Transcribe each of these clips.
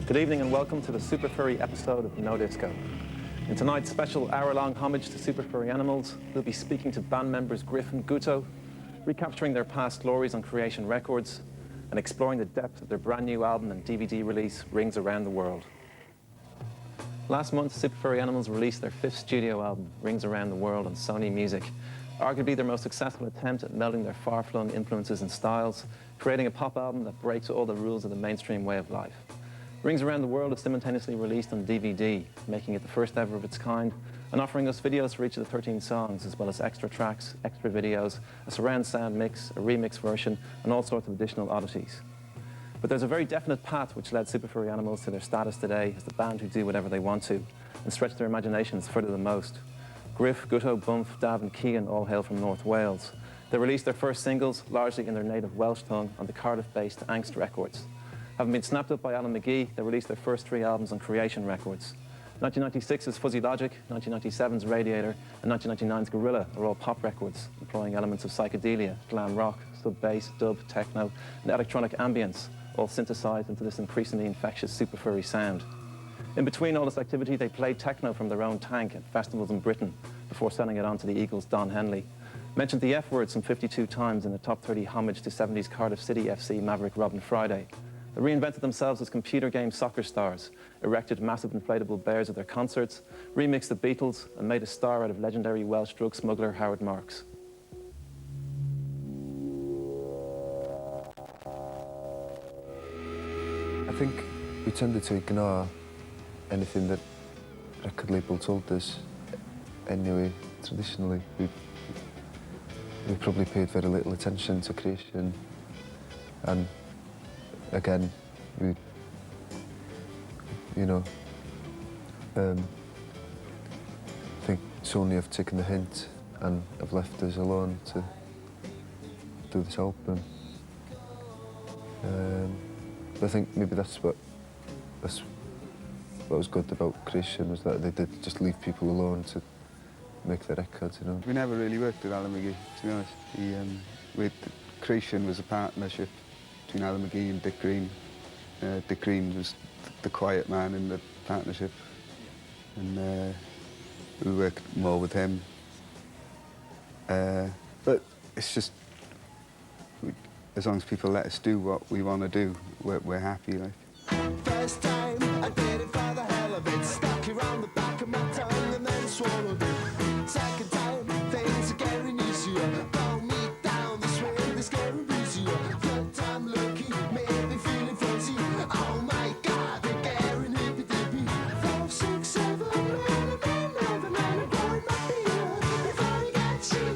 Good evening and welcome to the Super Furry episode of No Disco. In tonight's special hour-long homage to Super Furry Animals, we'll be speaking to band members Gruff and Guto, recapturing their past glories on Creation Records, and exploring the depth of their brand new album and DVD release, Rings Around the World. Last month, Super Furry Animals released their 5th studio album, Rings Around the World, on Sony Music, arguably their most successful attempt at melding their far-flung influences and styles, creating a pop album that breaks all the rules of the mainstream way of life. Rings Around the World is simultaneously released on DVD, making it the first ever of its kind, and offering us videos for each of the 13 songs, as well as extra tracks, extra videos, a surround sound mix, a remix version, and all sorts of additional oddities. But there's a very definite path which led Super Furry Animals to their status today as the band who do whatever they want to, and stretch their imaginations further than most. Gruff, Guto, Bumf, Dav and Kean all hail from North Wales. They released their first singles, largely in their native Welsh tongue, on the Cardiff-based Angst Records. Having been snapped up by Alan McGee, they released their first 3 albums on Creation Records. 1996's Fuzzy Logic, 1997's Radiator, and 1999's Gorilla are all pop records, employing elements of psychedelia, glam rock, sub-bass, dub, techno, and electronic ambience, all synthesized into this increasingly infectious Super Furry sound. In between all this activity, they played techno from their own tank at festivals in Britain, before selling it on to the Eagles' Don Henley. Mentioned the F-word some 52 times in the top 30 homage to 70s Cardiff City FC maverick Robin Friday. They reinvented themselves as computer game soccer stars, erected massive inflatable bears at their concerts, remixed the Beatles, and made a star out of legendary Welsh drug smuggler Howard Marks. I think we tended to ignore anything that record label told us. Anyway, traditionally, we probably paid very little attention to creation, and again, we, I think Sony have taken the hint and have left us alone to do this album. But I think maybe that's what was good about Creation, was that they did just leave people alone to make their records, you know. We never really worked with Alan McGee, to be honest. With Creation was a partnership between Alan McGee and Dick Green. Dick Green was the quiet man in the partnership, and we worked more with him. But it's just, as long as people let us do what we want to do, we're happy, like. First time I did it for the hell of it, stuck around the back of my tongue and then swallowed it. Second time, things are getting easier. Roll me down this way, this getting easier. Third time lucky, maybe feeling fuzzy. Oh my God, they're getting hippy-dippy. 5, 6, 7, 8, 9, 11, I'm going my beer before you get you.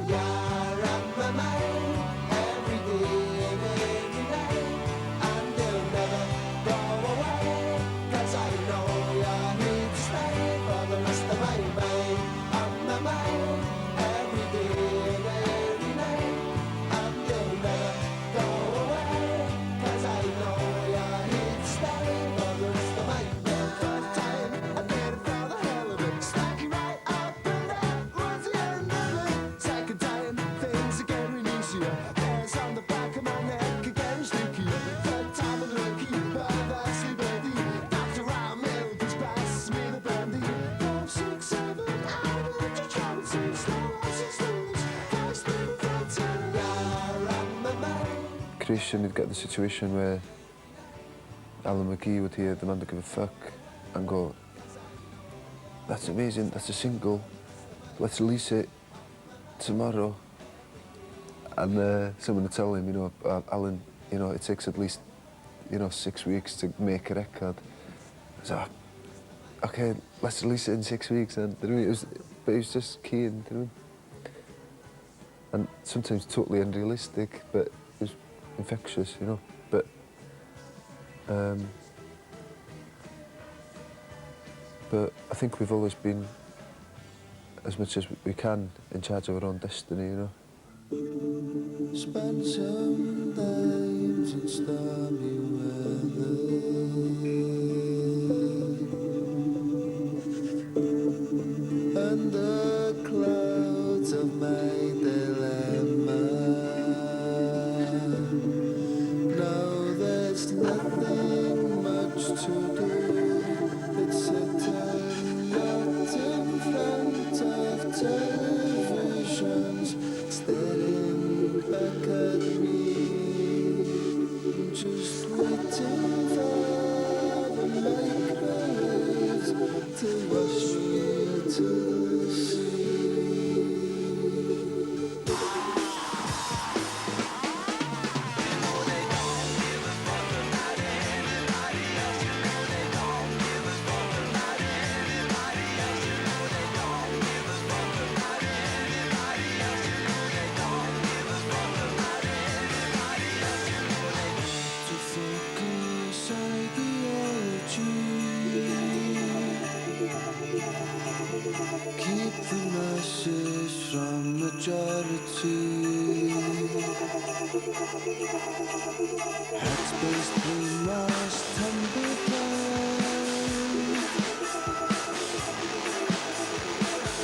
You're on my mind every day and every night, and they'll never go away, 'cause I know you're here to stay for the rest of my life. On my mind every day and every night, and they'll never go away, 'cause I know you're here to stay for the rest of my life. First time I did it for the hell of it, stuck it right up and that was the end of it. Second time, things are getting easier. Hairs on the back of my neck are getting stickier. Third time I'm lucky, perversely ready. After our milk, just pass me the brandy. 5, 6, 7, I'm let you try and see. Slow as it slows, fast and frontier. You're on my mind. Creation, you'd get the situation where Alan McGee would hear The Man Don't Give a Fuck and go, "That's amazing, that's a single, let's release it tomorrow." And someone would tell him, "Alan, it takes at least, 6 weeks to make a record." So, okay, let's release it in 6 weeks then. But it was just keen, and sometimes totally unrealistic, but it was infectious, But I think we've always been, as much as we can, in charge of our own destiny, Spend some days in stormy weather, and the clouds of my dilemma. No, there's nothing much to Headspace between lost tumble down.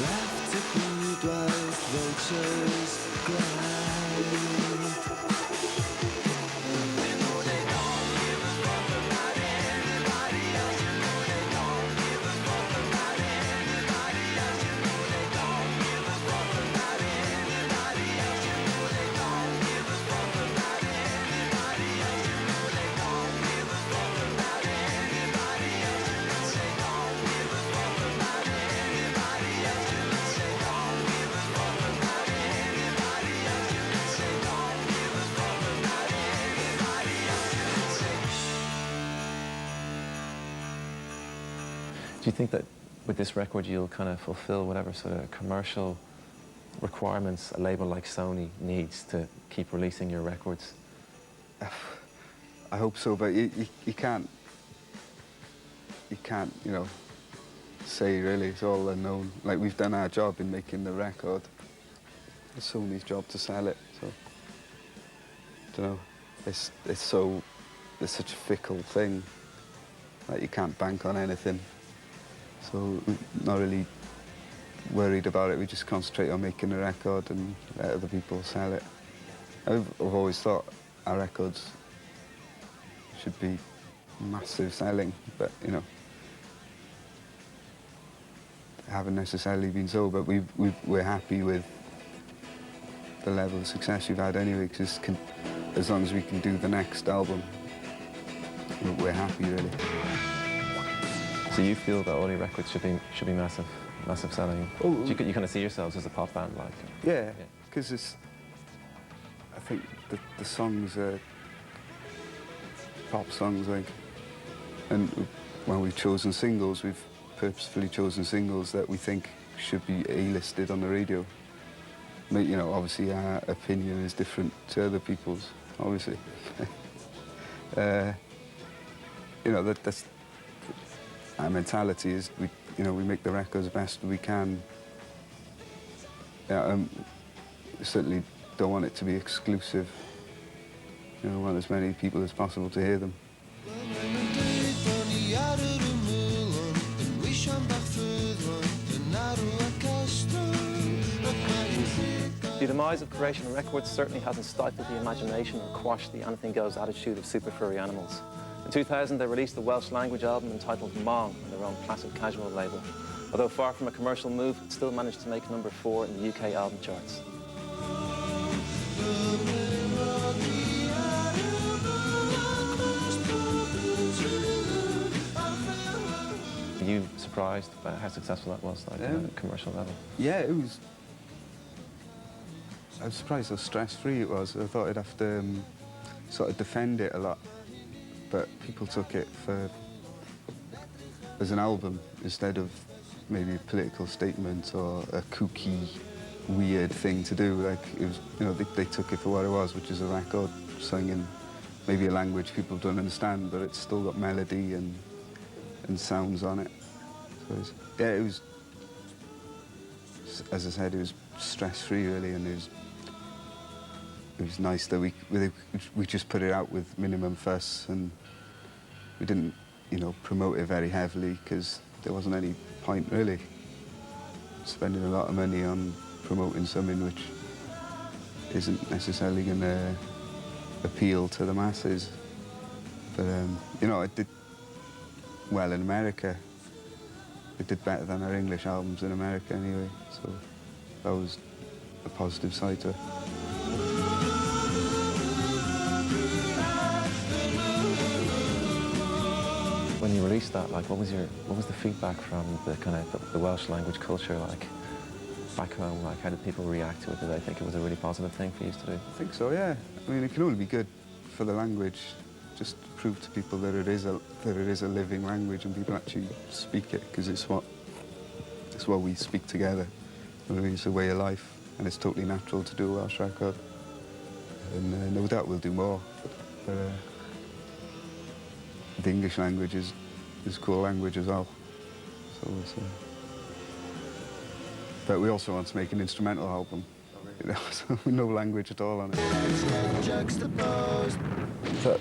Left to bleed whilst vultures glide. Do you think that with this record you'll kind of fulfill whatever sort of commercial requirements a label like Sony needs to keep releasing your records? I hope so, but you can't, you know, say really, it's all unknown. Like, we've done our job in making the record. It's Sony's job to sell it, so, I don't know, it's such a fickle thing. Like, you can't bank on anything. So, not really worried about it. We just concentrate on making the record and let other people sell it. I've always thought our records should be massive selling, but, you know, they haven't necessarily been so, but we're happy with the level of success we've had anyway, because as long as we can do the next album, we're happy, really. So you feel that all your records should be massive selling? Oh, Do you kind of see yourselves as a pop band, like? Yeah, because I think the songs are pop songs, like, and when we've chosen singles, we've purposefully chosen singles that we think should be A-listed on the radio. You know, obviously our opinion is different to other people's, obviously. You know, that's our mentality is we make the records the best we can. Yeah, we certainly don't want it to be exclusive. You know, we want as many people as possible to hear them. The demise of Creation Records certainly hasn't stifled the imagination or quashed the anything-goes attitude of Super Furry Animals. In 2000, they released a Welsh language album entitled Mong on their own Placid Casual label. Although far from a commercial move, it still managed to make #4 in the UK album charts. Are you surprised by how successful that was, like, on a commercial level? Yeah, it was. I was surprised how stress-free it was. I thought I'd have to sort of defend it a lot, but people took it as an album instead of maybe a political statement or a kooky, weird thing to do. Like, it was, you know, they took it for what it was, which is a record sung in maybe a language people don't understand, but it's still got melody and sounds on it. So it was, as I said, it was stress-free really, and it was nice that we just put it out with minimum fuss, and we didn't, you know, promote it very heavily because there wasn't any point really spending a lot of money on promoting something which isn't necessarily going to appeal to the masses. But you know, it did well in America. It did better than our English albums in America anyway, so that was a positive side to it. When you released that, like, what was the feedback from the kind of the Welsh language culture, like, back home? Like, how did people react to it? Did they think it was a really positive thing for you to do? I think so, yeah. I mean, it can only be good for the language. Just prove to people that it is a living language and people actually speak it, because it's what we speak together. I mean, it's a way of life, and it's totally natural to do a Welsh record. And no doubt we'll do more. But the English language is a cool language as well. So but we also want to make an instrumental album. you know, so no language at all on it. Juxtaposed.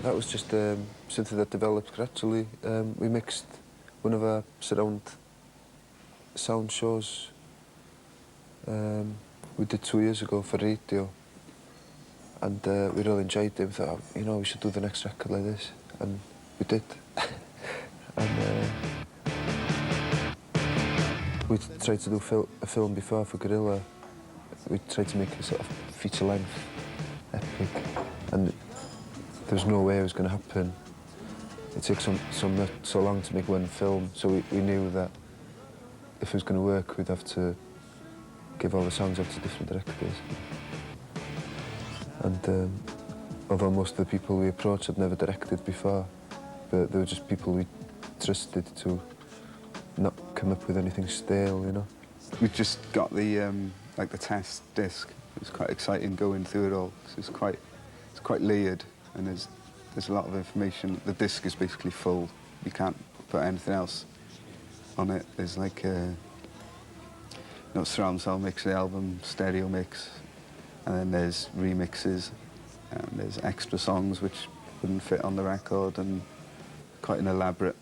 That was just something that developed gradually. We mixed one of our surround sound shows we did 2 years ago for radio, and we really enjoyed it. We thought, oh, you know, we should do the next record like this, and we did. And we tried to do a film before for Gorilla. We tried to make a sort of feature-length epic, and there was no way it was going to happen. It took so long to make one film, so we knew that if it was going to work, we'd have to give all the songs out to different directors. And although most of the people we approached had never directed before, but they were just people we trusted to not come up with anything stale, you know. We just got the like the test disc. It was quite exciting going through it all. It's quite layered, and there's a lot of information. The disc is basically full. You can't put anything else on it. There's like a surround sound mix of the album, stereo mix, and then there's remixes, and there's extra songs which wouldn't fit on the record, and quite an elaborate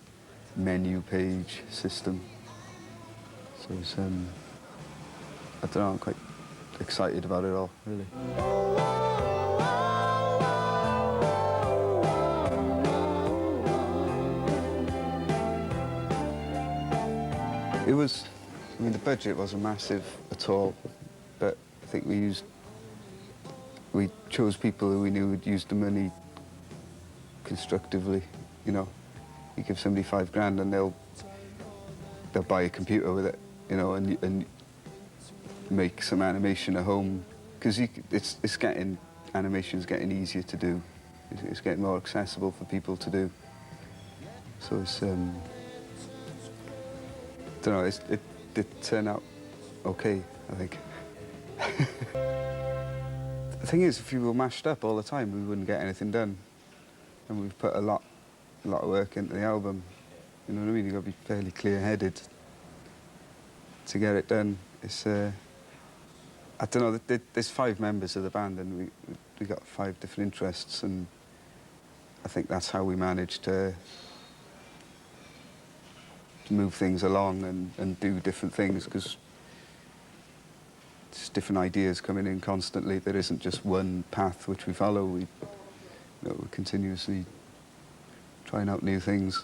menu page system. So it's, I don't know, I'm quite excited about it all, really. It was, I mean, the budget wasn't massive at all, but I think we chose people who we knew would use the money constructively, you know. You give somebody £5 and they'll buy a computer with it, you know, and make some animation at home, because animation's getting easier to do. It's getting more accessible for people to do. So it's, I don't know, it did turn out okay, I think. The thing is, if you were mashed up all the time, we wouldn't get anything done. And we've put a lot of work into the album. You know what I mean? You've got to be fairly clear-headed to get it done. It's, I don't know, there's 5 members of the band, and we got 5 different interests, and I think that's how we managed to move things along and do different things, because there's different ideas coming in constantly. There isn't just one path which we follow. We're continuously trying out new things.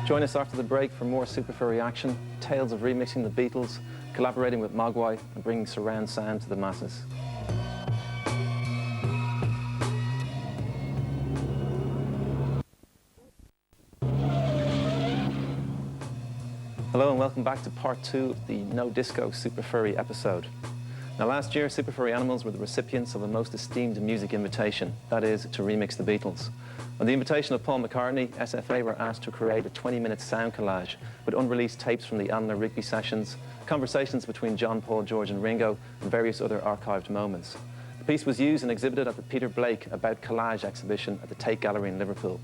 Join us after the break for more Super Furry action, tales of remixing the Beatles, collaborating with Mogwai, and bringing surround sound to the masses. Hello and welcome back to part 2 of the No Disco Super Furry episode. Now last year, Super Furry Animals were the recipients of a most esteemed music invitation, that is, to remix the Beatles. On the invitation of Paul McCartney, SFA were asked to create a 20-minute sound collage with unreleased tapes from the Eleanor Rigby sessions, conversations between John, Paul, George and Ringo, and various other archived moments. The piece was used and exhibited at the Peter Blake About Collage exhibition at the Tate Gallery in Liverpool.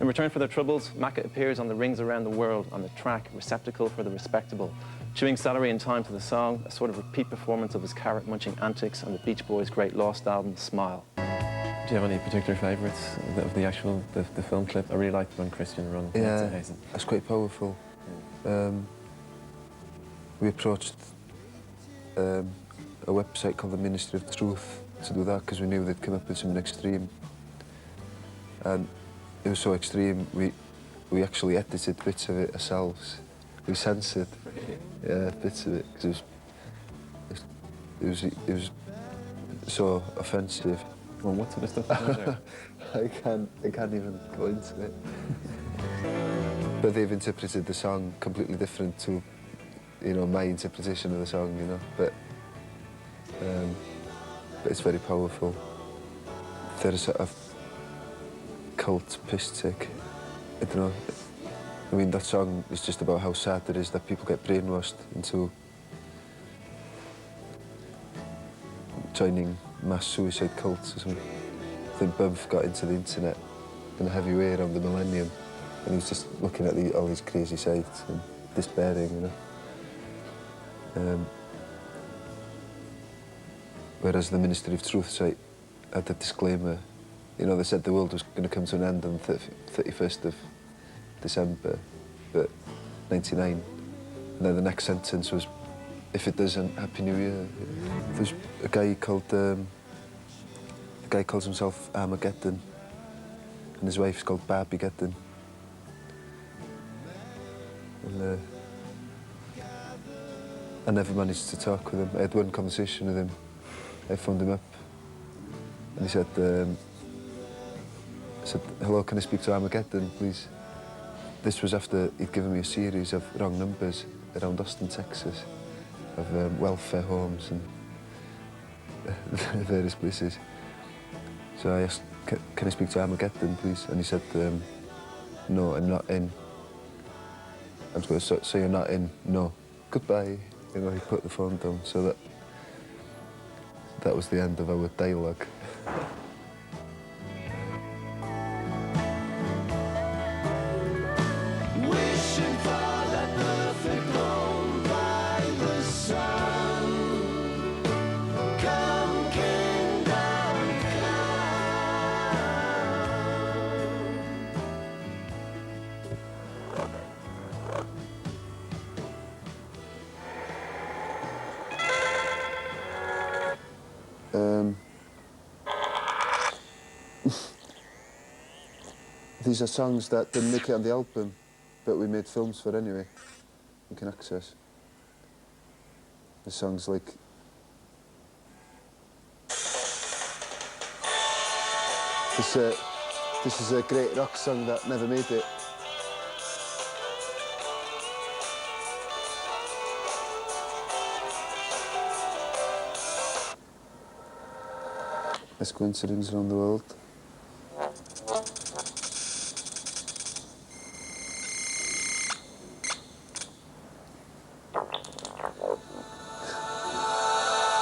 In return for their troubles, Macca appears on the Rings Around the World on the track Receptacle for the Respectable, chewing celery in time to the song, a sort of repeat performance of his carrot-munching antics on the Beach Boys' great lost album, Smile. Do you have any particular favourites of the actual the film clip? I really liked when Christian run. Yeah, that's quite powerful. We approached a website called the Ministry of Truth to do that because we knew they'd come up with something extreme. And it was so extreme, we we actually edited bits of it ourselves. We censored, yeah, bits of it because it was so offensive. Well, what sort of stuff was there? I can't even go into it. But they've interpreted the song completely different to, you know, my interpretation of the song, you know. But it's very powerful. They're a sort of cult piss take. I don't know. I mean, that song is just about how sad it is that people get brainwashed into joining mass suicide cults or something. I think Bev got into the internet in a heavy way around the millennium, and he was just looking at all these crazy sites and despairing, you know. Whereas the Ministry of Truth site had a disclaimer. You know, they said the world was going to come to an end on the 31st of December, but 99. And then the next sentence was, if it doesn't, Happy New Year. There's a guy called, the guy calls himself Armageddon, and his wife's called Barbiegeddon. And I never managed to talk with him. I had one conversation with him. I phoned him up, and he said, hello, can I speak to Armageddon, please? This was after he'd given me a series of wrong numbers around Austin, Texas, of welfare homes and various places. So I asked, can I speak to Armageddon, please? And he said, no, I'm not in. I was going, so you're not in? No. Goodbye. You know, he put the phone down, so that was the end of our dialogue. Wishing for that perfect home by the sun. Come, kingdom come. These are songs that didn't make it on the album, but we made films for anyway. You can access. The songs like this is a great rock song that never made it. Let's go into rings around the world.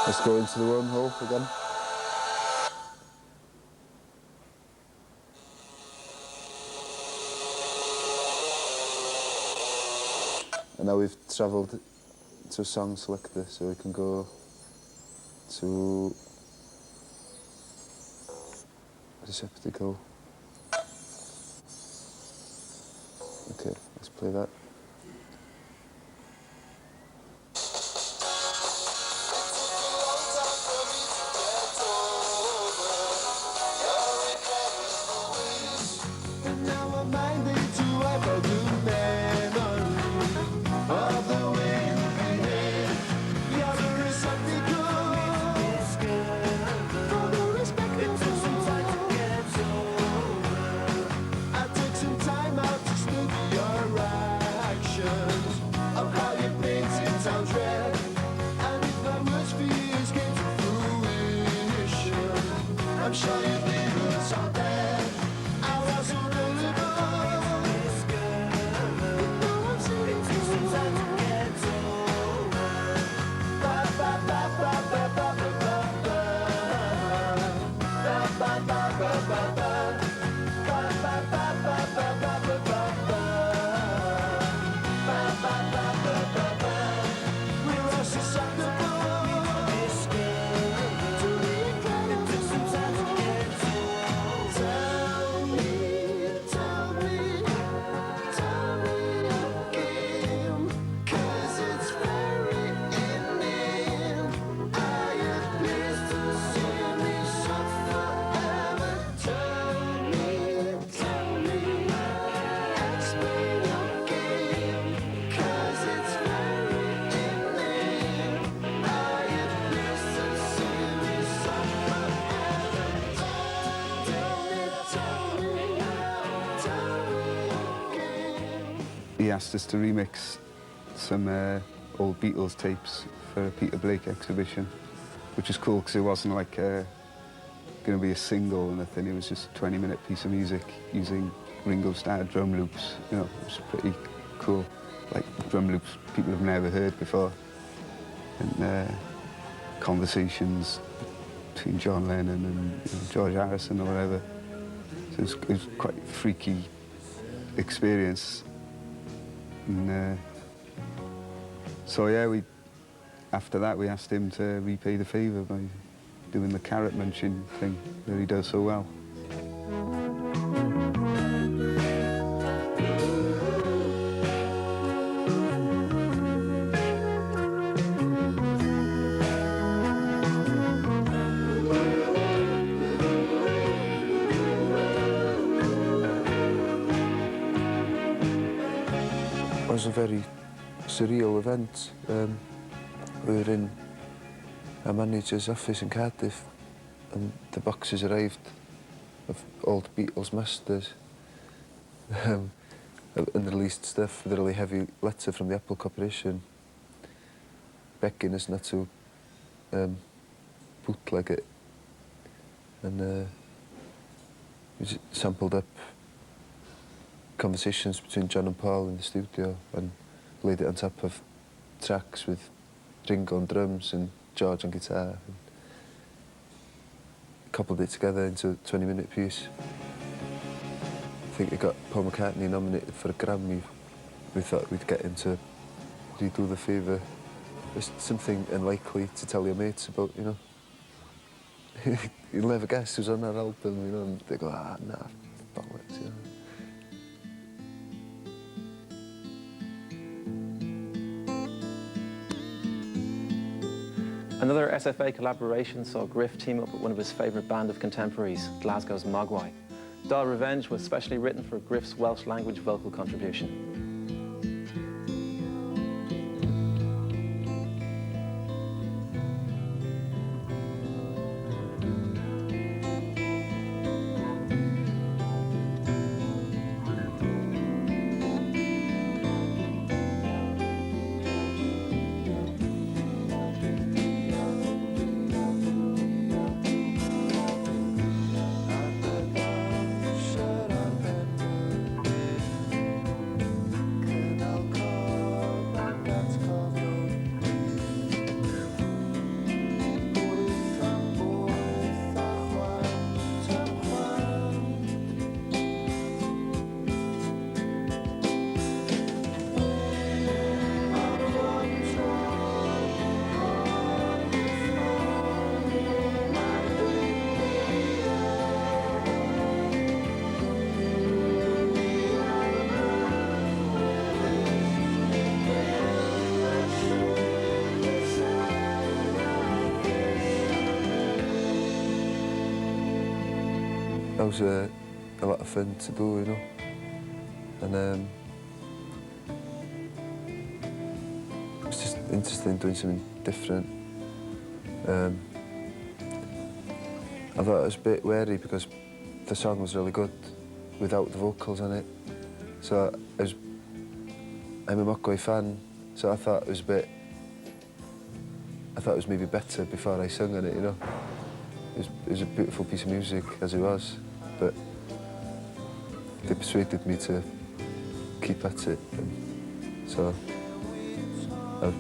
Let's go into the wormhole again. And now we've travelled to a song selector, so we can go to receptacle. Okay, let's play that. I'm sure you think it's all there. I was unbelievable. This girl, you know I'm saying it takes some time to get over. Ba ba ba ba ba ba ba ba ba. Ba ba ba ba ba ba. Ba ba ba ba ba ba ba ba ba. Ba ba ba ba ba ba. We're all susceptible. This girl, to the incredible. It takes some time to get over. he asked us to remix some old Beatles tapes for a Peter Blake exhibition, which was cool because it wasn't like going to be a single or nothing. It was just a 20-minute piece of music using Ringo-style drum loops. You know, it was pretty cool. Like drum loops people have never heard before. And conversations between John Lennon and George Harrison or whatever. So it was quite a freaky experience. And so yeah, after that we asked him to repay the favour by doing the carrot munching thing that he does so well. It was a very surreal event. We were in our manager's office in Cardiff and the boxes arrived of old Beatles masters and the released stuff with a really heavy letter from the Apple Corporation begging us not to bootleg it. And we just sampled up conversations between John and Paul in the studio and laid it on top of tracks with Ringo on drums and George on guitar and coupled it together into a 20-minute piece. I think it got Paul McCartney nominated for a Grammy. We thought we'd get him to redo the favour. It's something unlikely to tell your mates about, you know. You'll never guess who's on that album, you know, and they go, ah, nah, bollocks, you know. Another SFA collaboration saw Gruff team up with one of his favourite band of contemporaries, Glasgow's Mogwai. Dial Revenge was specially written for Gruff's Welsh language vocal contribution. That was a lot of fun to do, you know, and it's just interesting doing something different. I thought it was a bit wary because the song was really good without the vocals on it. So I'm a Mogwai fan, so I thought it was maybe better before I sung on it, you know. It was a beautiful piece of music as it was, but they persuaded me to keep at it. And so I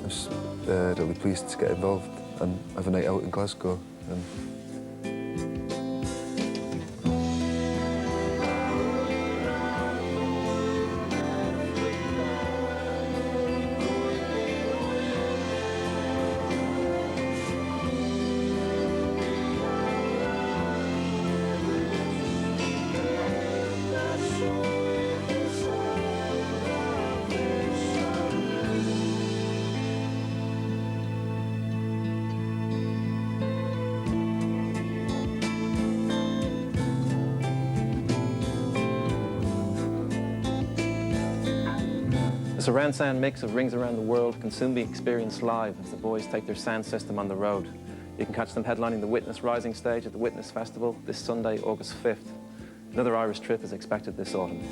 was really pleased to get involved and have a night out in Glasgow. The surround sound mix of Rings Around the World can soon be experienced live as the boys take their sound system on the road. You can catch them headlining the Witness Rising stage at the Witness Festival this Sunday, August 5th. Another Irish trip is expected this autumn.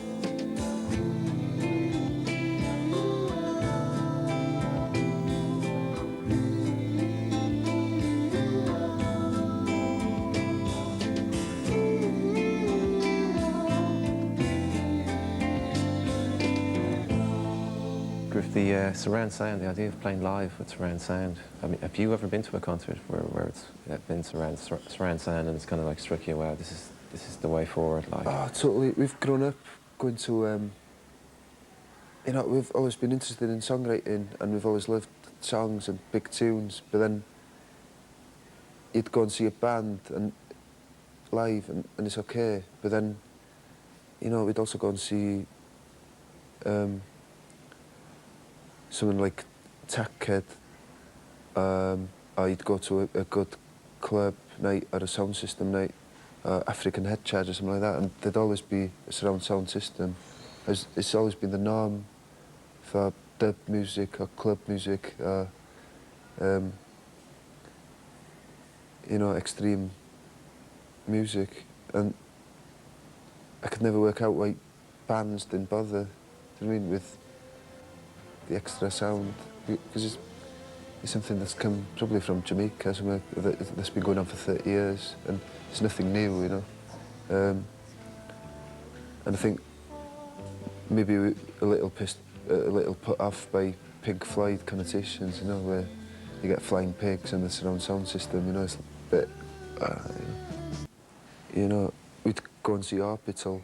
The surround sound, the idea of playing live with surround sound. I mean, have you ever been to a concert where it's been surround sound and it's kind of like struck you, wow, this is the way forward? Like, Oh, totally. We've grown up going to, you know, we've always been interested in songwriting and we've always loved songs and big tunes, but then you'd go and see a band and live and it's okay, but then, you know, we'd also go and see someone like Tackhead, or you'd go to a good club night or a sound system night, African Head Charge or something like that, and there'd always be a surround sound system. It's always been the norm for dub music or club music, or, you know, extreme music, and I could never work out why bands didn't bother, do you know what I mean, with the extra sound, because it's something that's come probably from Jamaica, somewhere that's been going on for 30 years, and it's nothing new, you know. And I think maybe a little put off by Pink Floyd connotations, you know, where you get flying pigs and the surround sound system, you know, it's a bit, you know, we'd go and see Orbital,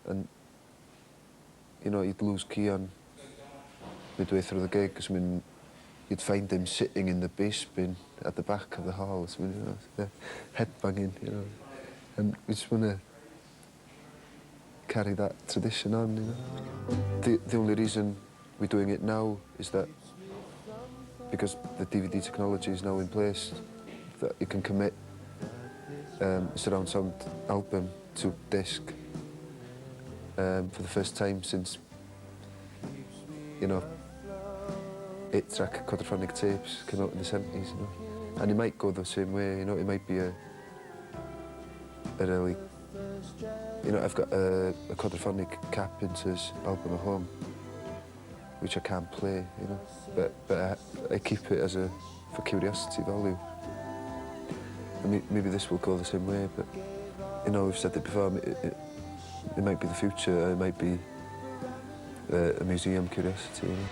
and, you know, you'd lose Keon midway through the gig, because, I mean, you'd find him sitting in the bass bin at the back of the hall, so, you know, headbanging, you know, and we just want to carry that tradition on, you know. The only reason we're doing it now is that because the DVD technology is now in place, that you can commit a surround sound album to disc for the first time since, you know, 8-track quadraphonic tapes came out in the 70s, you know. And it might go the same way, you know, it might be a really, you know, I've got a quadraphonic Carpenters album at home, which I can't play, you know, but I keep it for curiosity value. I mean, maybe this will go the same way, but, you know, we've said it before, it might be the future, it might be a museum curiosity, you know.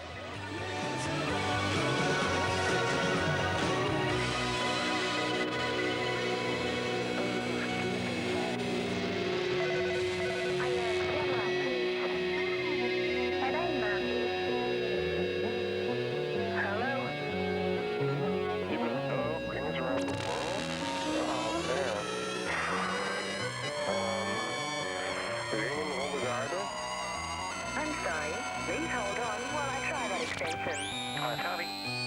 I'm sorry. Please hold on while I try that extension. Tommy.